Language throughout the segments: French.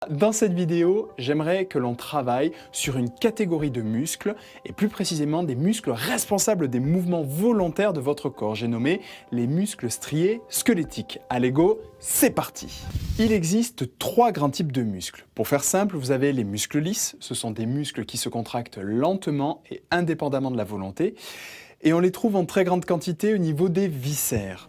Dans cette vidéo, j'aimerais que l'on travaille sur une catégorie de muscles, et plus précisément des muscles responsables des mouvements volontaires de votre corps. J'ai nommé les muscles striés squelettiques. Allez go, c'est parti! Il existe 3 grands types de muscles. Pour faire simple, vous avez les muscles lisses, ce sont des muscles qui se contractent lentement et indépendamment de la volonté, et on les trouve en très grande quantité au niveau des viscères.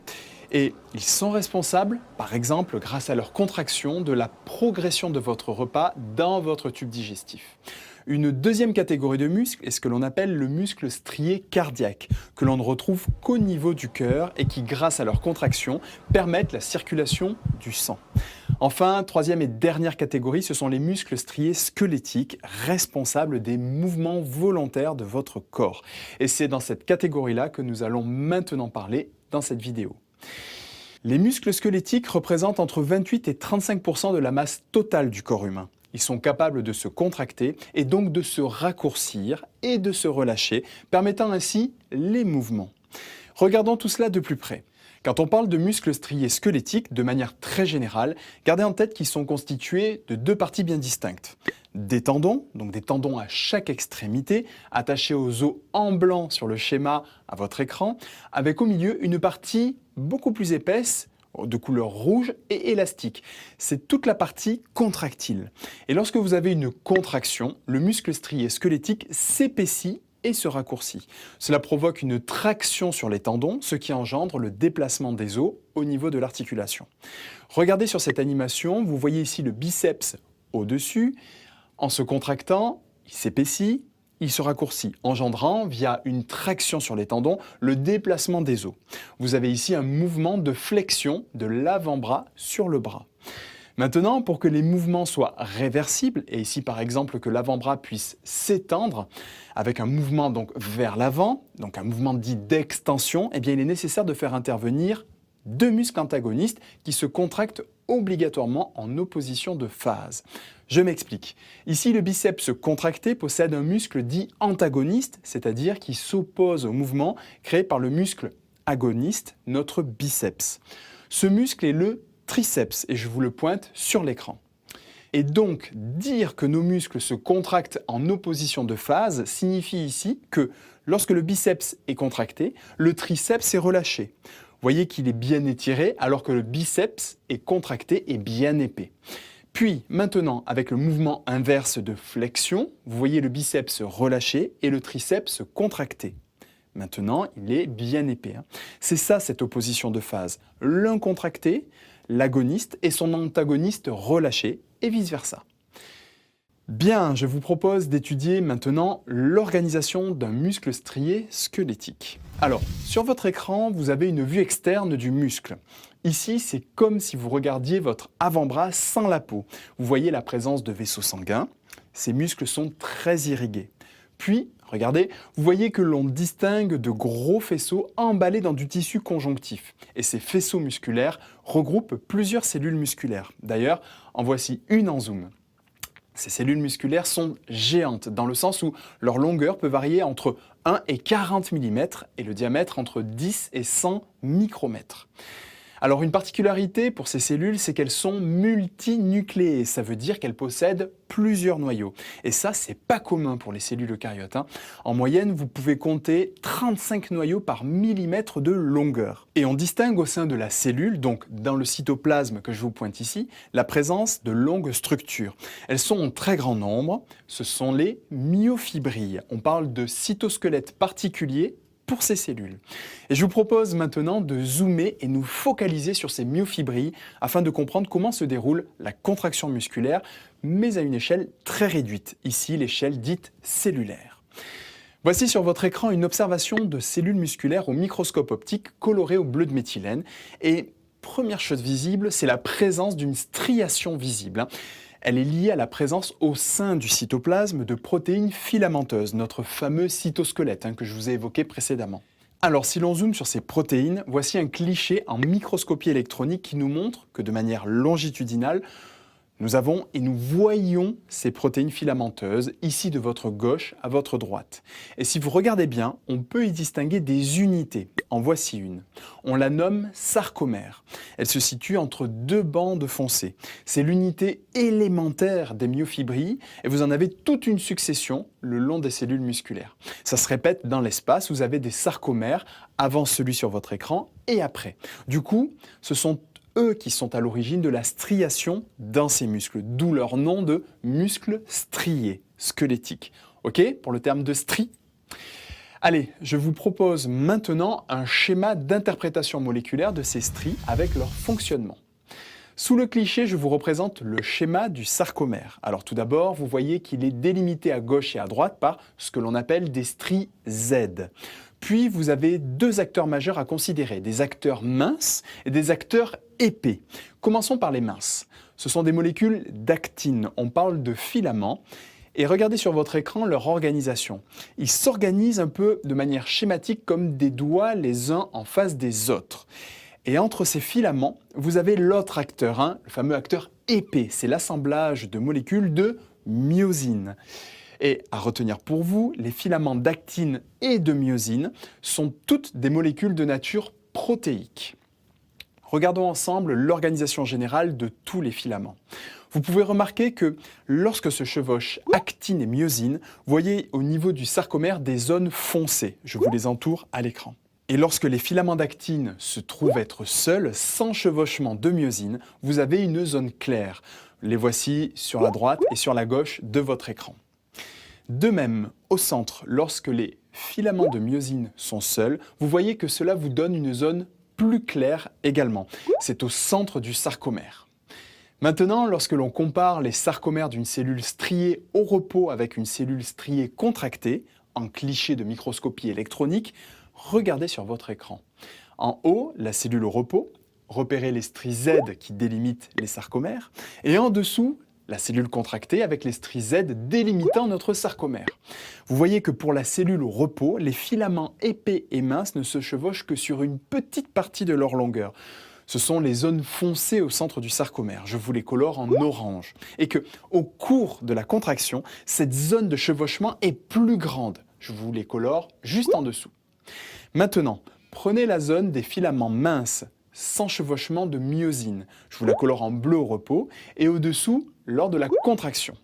Et ils sont responsables, par exemple, grâce à leur contraction, de la progression de votre repas dans votre tube digestif. Une deuxième catégorie de muscles est ce que l'on appelle le muscle strié cardiaque, que l'on ne retrouve qu'au niveau du cœur et qui, grâce à leur contraction, permettent la circulation du sang. Enfin, troisième et dernière catégorie, ce sont les muscles striés squelettiques, responsables des mouvements volontaires de votre corps. Et c'est dans cette catégorie-là que nous allons maintenant parler dans cette vidéo. Les muscles squelettiques représentent entre 28 et 35% de la masse totale du corps humain. Ils sont capables de se contracter et donc de se raccourcir et de se relâcher, permettant ainsi les mouvements. Regardons tout cela de plus près. Quand on parle de muscles striés squelettiques, de manière très générale, gardez en tête qu'ils sont constitués de 2 parties bien distinctes. Des tendons, donc des tendons à chaque extrémité, attachés aux os en blanc sur le schéma à votre écran, avec au milieu une partie beaucoup plus épaisse, de couleur rouge et élastique. C'est toute la partie contractile. Et lorsque vous avez une contraction, le muscle strié squelettique s'épaissit et se raccourcit. Cela provoque une traction sur les tendons, ce qui engendre le déplacement des os au niveau de l'articulation. Regardez sur cette animation, vous voyez ici le biceps au-dessus. En se contractant, il s'épaissit, il se raccourcit, engendrant, via une traction sur les tendons, le déplacement des os. Vous avez ici un mouvement de flexion de l'avant-bras sur le bras. Maintenant, pour que les mouvements soient réversibles, et ici par exemple que l'avant-bras puisse s'étendre, avec un mouvement donc vers l'avant, donc un mouvement dit d'extension, eh bien il est nécessaire de faire intervenir 2 muscles antagonistes qui se contractent obligatoirement en opposition de phase. Je m'explique. Ici, le biceps contracté possède un muscle dit antagoniste, c'est-à-dire qui s'oppose au mouvement créé par le muscle agoniste, notre biceps. Ce muscle est le triceps, et je vous le pointe sur l'écran. Et donc, dire que nos muscles se contractent en opposition de phase signifie ici que lorsque le biceps est contracté, le triceps est relâché. Vous voyez qu'il est bien étiré alors que le biceps est contracté et bien épais. Puis maintenant, avec le mouvement inverse de flexion, vous voyez le biceps relâché et le triceps contracté. Maintenant, il est bien épais. C'est ça cette opposition de phase. L'un contracté, l'agoniste, et son antagoniste relâché, et vice-versa. Bien, je vous propose d'étudier maintenant l'organisation d'un muscle strié squelettique. Alors, sur votre écran, vous avez une vue externe du muscle. Ici, c'est comme si vous regardiez votre avant-bras sans la peau. Vous voyez la présence de vaisseaux sanguins. Ces muscles sont très irrigués. Puis, regardez, vous voyez que l'on distingue de gros faisceaux emballés dans du tissu conjonctif. Et ces faisceaux musculaires regroupent plusieurs cellules musculaires. D'ailleurs, en voici une en zoom. Ces cellules musculaires sont géantes, dans le sens où leur longueur peut varier entre 1 et 40 mm et le diamètre entre 10 et 100 micromètres. Alors une particularité pour ces cellules, c'est qu'elles sont multinucléées. Ça veut dire qu'elles possèdent plusieurs noyaux. Et ça, c'est pas commun pour les cellules eucaryotes. En moyenne, vous pouvez compter 35 noyaux par millimètre de longueur. Et on distingue au sein de la cellule, donc dans le cytoplasme que je vous pointe ici, la présence de longues structures. Elles sont en très grand nombre. Ce sont les myofibrilles. On parle de cytosquelettes particuliers pour ces cellules. Et je vous propose maintenant de zoomer et nous focaliser sur ces myofibrilles afin de comprendre comment se déroule la contraction musculaire, mais à une échelle très réduite, ici l'échelle dite cellulaire. Voici sur votre écran une observation de cellules musculaires au microscope optique colorées au bleu de méthylène. Et première chose visible, c'est la présence d'une striation visible. Elle est liée à la présence au sein du cytoplasme de protéines filamenteuses, notre fameux cytosquelette que je vous ai évoqué précédemment. Alors si l'on zoome sur ces protéines, voici un cliché en microscopie électronique qui nous montre que de manière longitudinale, Nous avons et nous voyons ces protéines filamenteuses, ici de votre gauche à votre droite. Et si vous regardez bien, on peut y distinguer des unités. En voici une. On la nomme sarcomère. Elle se situe entre deux bandes foncées. C'est l'unité élémentaire des myofibrilles et vous en avez toute une succession le long des cellules musculaires. Ça se répète dans l'espace, vous avez des sarcomères avant celui sur votre écran et après. Du coup, ce sont eux qui sont à l'origine de la striation dans ces muscles, d'où leur nom de muscles striés, squelettiques. Ok, pour le terme de strie? Allez, je vous propose maintenant un schéma d'interprétation moléculaire de ces stries avec leur fonctionnement. Sous le cliché, je vous représente le schéma du sarcomère. Alors tout d'abord, vous voyez qu'il est délimité à gauche et à droite par ce que l'on appelle des stries Z. Puis vous avez deux acteurs majeurs à considérer, des acteurs minces et des acteurs épais. Commençons par les minces. Ce sont des molécules d'actine, on parle de filaments. Et regardez sur votre écran leur organisation. Ils s'organisent un peu de manière schématique comme des doigts les uns en face des autres. Et entre ces filaments, vous avez l'autre acteur, le fameux acteur épais. C'est l'assemblage de molécules de myosine. Et à retenir pour vous, les filaments d'actine et de myosine sont toutes des molécules de nature protéique. Regardons ensemble l'organisation générale de tous les filaments. Vous pouvez remarquer que lorsque se chevauchent actine et myosine, vous voyez au niveau du sarcomère des zones foncées. Je vous les entoure à l'écran. Et lorsque les filaments d'actine se trouvent être seuls, sans chevauchement de myosine, vous avez une zone claire. Les voici sur la droite et sur la gauche de votre écran. De même, au centre, lorsque les filaments de myosine sont seuls, vous voyez que cela vous donne une zone plus claire également. C'est au centre du sarcomère. Maintenant, lorsque l'on compare les sarcomères d'une cellule striée au repos avec une cellule striée contractée, en cliché de microscopie électronique, regardez sur votre écran. En haut, la cellule au repos, repérez les stries Z qui délimitent les sarcomères, et en dessous, la cellule contractée avec les stries Z délimitant notre sarcomère. Vous voyez que pour la cellule au repos, les filaments épais et minces ne se chevauchent que sur une petite partie de leur longueur. Ce sont les zones foncées au centre du sarcomère. Je vous les colore en orange. Et que, au cours de la contraction, cette zone de chevauchement est plus grande. Je vous les colore juste en dessous. Maintenant, prenez la zone des filaments minces, sans chevauchement de myosine. Je vous la colore en bleu au repos et au-dessous, lors de la contraction.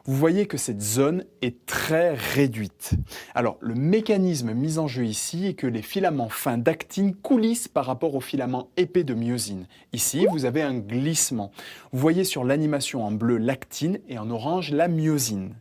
Vous voyez que cette zone est très réduite. Alors, le mécanisme mis en jeu ici est que les filaments fins d'actine coulissent par rapport aux filaments épais de myosine. Ici, vous avez un glissement. Vous voyez sur l'animation en bleu l'actine et en orange la myosine.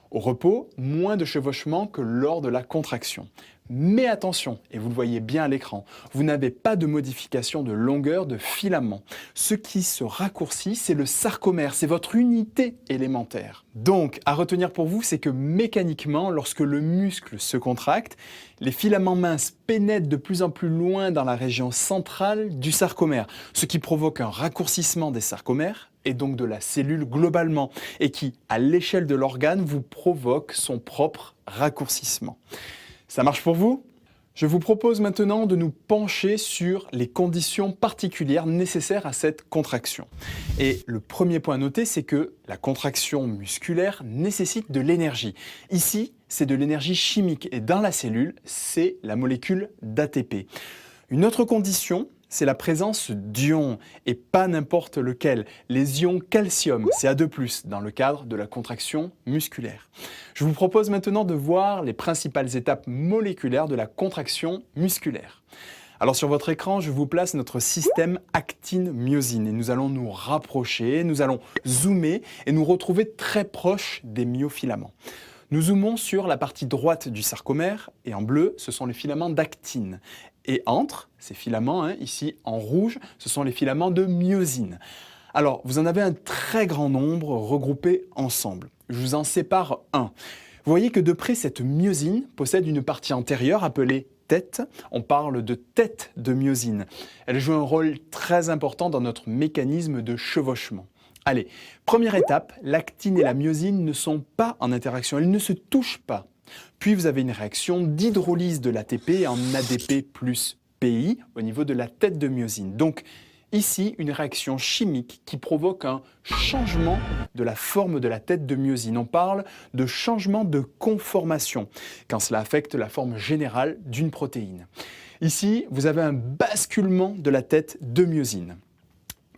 Au repos, moins de chevauchement que lors de la contraction. Mais attention, et vous le voyez bien à l'écran, vous n'avez pas de modification de longueur de filament. Ce qui se raccourcit, c'est le sarcomère, c'est votre unité élémentaire. Donc, à retenir pour vous, c'est que mécaniquement, lorsque le muscle se contracte, les filaments minces pénètrent de plus en plus loin dans la région centrale du sarcomère, ce qui provoque un raccourcissement des sarcomères et donc de la cellule globalement, et qui, à l'échelle de l'organe, vous provoque son propre raccourcissement. Ça marche pour vous? Je vous propose maintenant de nous pencher sur les conditions particulières nécessaires à cette contraction. Et le premier point à noter, c'est que la contraction musculaire nécessite de l'énergie. Ici, c'est de l'énergie chimique et dans la cellule, c'est la molécule d'ATP. Une autre condition, c'est la présence d'ions, et pas n'importe lequel, les ions calcium, Ca2+, dans le cadre de la contraction musculaire. Je vous propose maintenant de voir les principales étapes moléculaires de la contraction musculaire. Alors sur votre écran, je vous place notre système actine-myosine, et nous allons nous rapprocher, nous allons zoomer et nous retrouver très proches des myofilaments. Nous zoomons sur la partie droite du sarcomère, et en bleu, ce sont les filaments d'actine. Et entre ces filaments, ici en rouge, ce sont les filaments de myosine. Alors, vous en avez un très grand nombre regroupés ensemble. Je vous en sépare un. Vous voyez que de près, cette myosine possède une partie antérieure appelée tête. On parle de tête de myosine. Elle joue un rôle très important dans notre mécanisme de chevauchement. Allez, première étape, l'actine et la myosine ne sont pas en interaction, elles ne se touchent pas. Puis vous avez une réaction d'hydrolyse de l'ATP en ADP plus PI au niveau de la tête de myosine. Donc Ici, une réaction chimique qui provoque un changement de la forme de la tête de myosine. On parle de changement de conformation, quand cela affecte la forme générale d'une protéine. Ici, vous avez un basculement de la tête de myosine.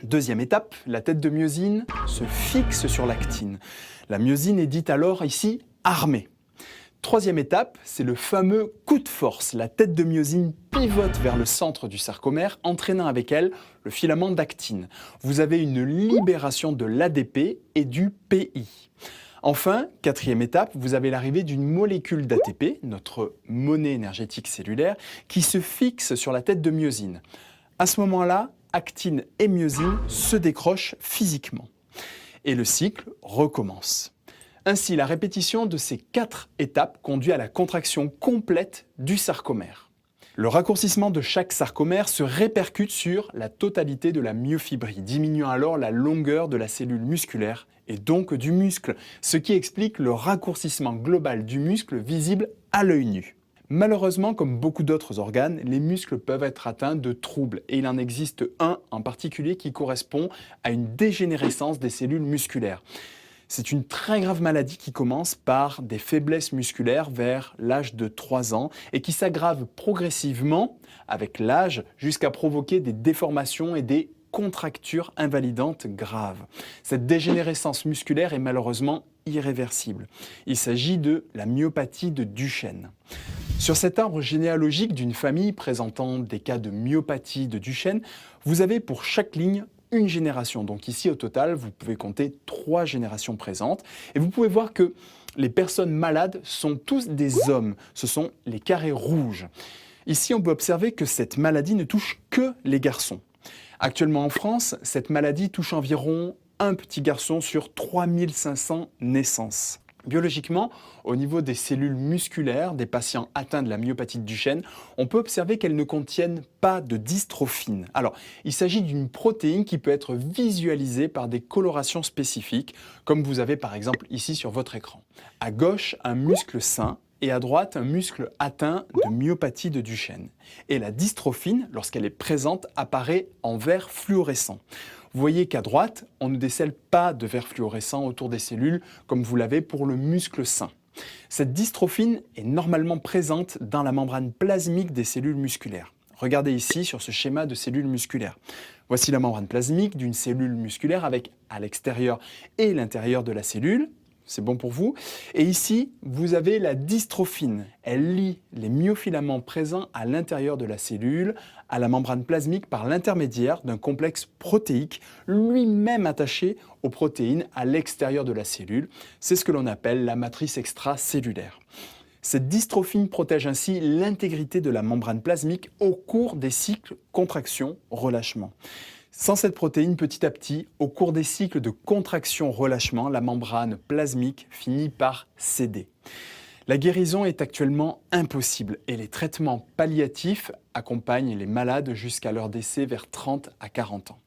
Deuxième étape, la tête de myosine se fixe sur l'actine. La myosine est dite alors ici armée. Troisième étape, c'est le fameux coup de force. La tête de myosine pivote vers le centre du sarcomère, entraînant avec elle le filament d'actine. Vous avez une libération de l'ADP et du PI. Enfin, quatrième étape, vous avez l'arrivée d'une molécule d'ATP, notre monnaie énergétique cellulaire, qui se fixe sur la tête de myosine. À ce moment-là, actine et myosine se décrochent physiquement. Et le cycle recommence. Ainsi, la répétition de ces 4 étapes conduit à la contraction complète du sarcomère. Le raccourcissement de chaque sarcomère se répercute sur la totalité de la myofibrie, diminuant alors la longueur de la cellule musculaire et donc du muscle, ce qui explique le raccourcissement global du muscle visible à l'œil nu. Malheureusement, comme beaucoup d'autres organes, les muscles peuvent être atteints de troubles et il en existe un en particulier qui correspond à une dégénérescence des cellules musculaires. C'est une très grave maladie qui commence par des faiblesses musculaires vers l'âge de 3 ans et qui s'aggrave progressivement avec l'âge jusqu'à provoquer des déformations et des contractures invalidantes graves. Cette dégénérescence musculaire est malheureusement irréversible. Il s'agit de la myopathie de Duchenne. Sur cet arbre généalogique d'une famille présentant des cas de myopathie de Duchenne, vous avez pour chaque ligne une génération. Donc ici, au total, vous pouvez compter 3 générations présentes. Et vous pouvez voir que les personnes malades sont tous des hommes. Ce sont les carrés rouges. Ici, on peut observer que cette maladie ne touche que les garçons. Actuellement en France, cette maladie touche environ un petit garçon sur 3500 naissances. Biologiquement, au niveau des cellules musculaires des patients atteints de la myopathie de Duchenne, on peut observer qu'elles ne contiennent pas de dystrophine. Alors, il s'agit d'une protéine qui peut être visualisée par des colorations spécifiques, comme vous avez par exemple ici sur votre écran. À gauche, un muscle sain et à droite, un muscle atteint de myopathie de Duchenne. Et la dystrophine, lorsqu'elle est présente, apparaît en vert fluorescent. Vous voyez qu'à droite, on ne décèle pas de vert fluorescent autour des cellules comme vous l'avez pour le muscle sain. Cette dystrophine est normalement présente dans la membrane plasmique des cellules musculaires. Regardez ici sur ce schéma de cellules musculaires. Voici la membrane plasmique d'une cellule musculaire avec à l'extérieur et l'intérieur de la cellule. C'est bon pour vous. Et ici, vous avez la dystrophine. Elle lie les myofilaments présents à l'intérieur de la cellule à la membrane plasmique par l'intermédiaire d'un complexe protéique lui-même attaché aux protéines à l'extérieur de la cellule. C'est ce que l'on appelle la matrice extracellulaire. Cette dystrophine protège ainsi l'intégrité de la membrane plasmique au cours des cycles contraction-relâchement. Sans cette protéine, petit à petit, au cours des cycles de contraction-relâchement, la membrane plasmique finit par céder. La guérison est actuellement impossible et les traitements palliatifs accompagnent les malades jusqu'à leur décès vers 30 à 40 ans.